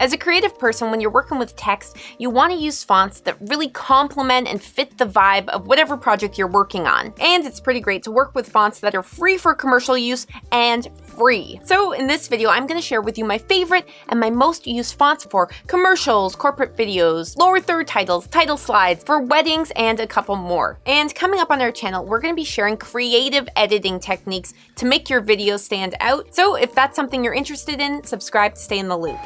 As a creative person, when you're working with text, you want to use fonts that really complement and fit the vibe of whatever project you're working on. And it's pretty great to work with fonts that are free for commercial use and free. So in this video, I'm going to share with you my favorite and my most used fonts for commercials, corporate videos, lower third titles, title slides, for weddings, and a couple more. And coming up on our channel, we're going to be sharing creative editing techniques to make your videos stand out. So if that's something you're interested in, subscribe to stay in the loop.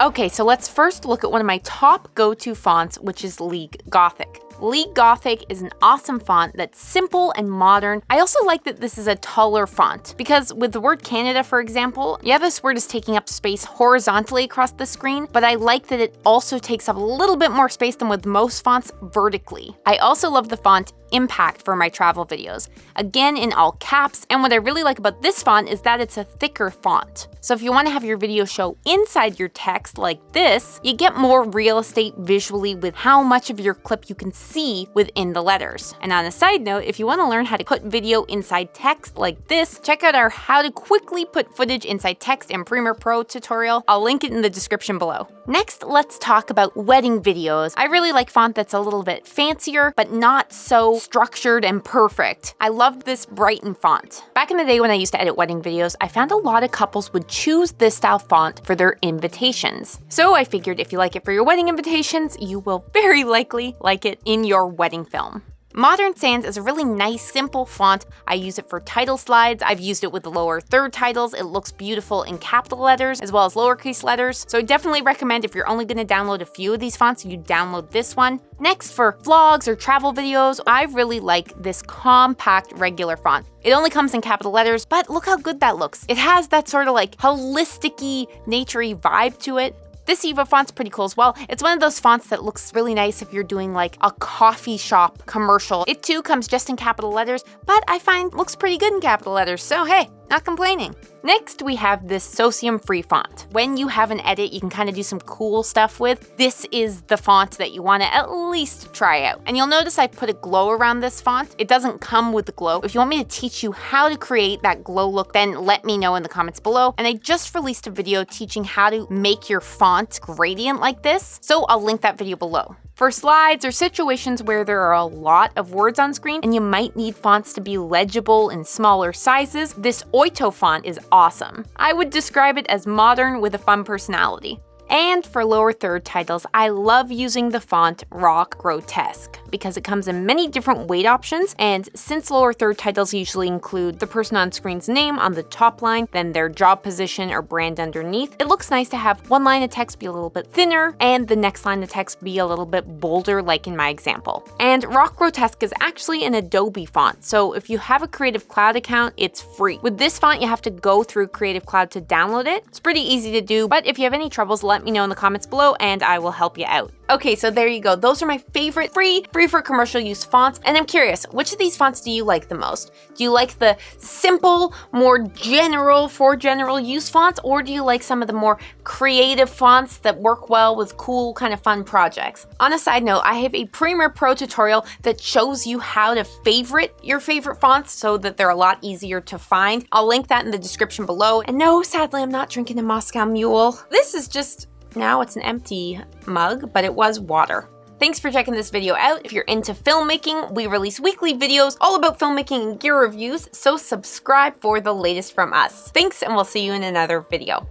Okay, so let's first look at one of my top go-to fonts, which is League Gothic. League Gothic is an awesome font that's simple and modern. I also like that this is a taller font because with the word Canada, for example, yeah, this word is taking up space horizontally across the screen, but I like that it also takes up a little bit more space than with most fonts vertically. I also love the font Impact for my travel videos, again in all caps, and what I really like about this font is that it's a thicker font. So if you want to have your video show inside your text like this, you get more real estate visually with how much of your clip you can see within the letters. And on a side note, if you want to learn how to put video inside text like this, check out our How to Quickly Put Footage Inside Text in Premiere Pro tutorial. I'll link it in the description below. Next, let's talk about wedding videos. I really like font that's a little bit fancier, but not so structured and perfect. I loved this Brighton font. Back in the day when I used to edit wedding videos, I found a lot of couples would choose this style font for their invitations. So I figured if you like it for your wedding invitations, you will very likely like it in your wedding film. Modern Sans is a really nice, simple font. I use it for title slides. I've used it with the lower third titles. It looks beautiful in capital letters as well as lowercase letters. So I definitely recommend if you're only going to download a few of these fonts, you download this one. Next, for vlogs or travel videos, I really like this compact regular font. It only comes in capital letters, but look how good that looks. It has that sort of like holistic-y, nature-y vibe to it. This Eva font's pretty cool as well. It's one of those fonts that looks really nice if you're doing like a coffee shop commercial. It too comes just in capital letters, but I find looks pretty good in capital letters, so hey, not complaining. Next, we have this Socium Free font. When you have an edit you can kind of do some cool stuff with, this is the font that you want to at least try out. And you'll notice I put a glow around this font. It doesn't come with the glow. If you want me to teach you how to create that glow look, then let me know in the comments below. And I just released a video teaching how to make your font gradient like this, so I'll link that video below. For slides or situations where there are a lot of words on screen and you might need fonts to be legible in smaller sizes, this Oito font is awesome. I would describe it as modern with a fun personality. And for lower third titles, I love using the font Rockgrotesque because it comes in many different weight options, and since lower third titles usually include the person on screen's name on the top line, then their job position or brand underneath, it looks nice to have one line of text be a little bit thinner and the next line of text be a little bit bolder like in my example. And Rockgrotesque is actually an Adobe font, so if you have a Creative Cloud account, it's free. With this font, you have to go through Creative Cloud to download it. It's pretty easy to do, but if you have any troubles, let me know in the comments below and I will help you out. Okay, so there you go. Those are my favorite free for commercial use fonts. And I'm curious, which of these fonts do you like the most? Do you like the simple, more general, for general use fonts? Or do you like some of the more creative fonts that work well with cool, kind of fun projects? On a side note, I have a Premiere Pro tutorial that shows you how to favorite your favorite fonts so that they're a lot easier to find. I'll link that in the description below. And no, sadly, I'm not drinking a Moscow Mule. This is just... now it's an empty mug, but it was water. Thanks for checking this video out. If you're into filmmaking, we release weekly videos all about filmmaking and gear reviews, so subscribe for the latest from us. Thanks, and we'll see you in another video.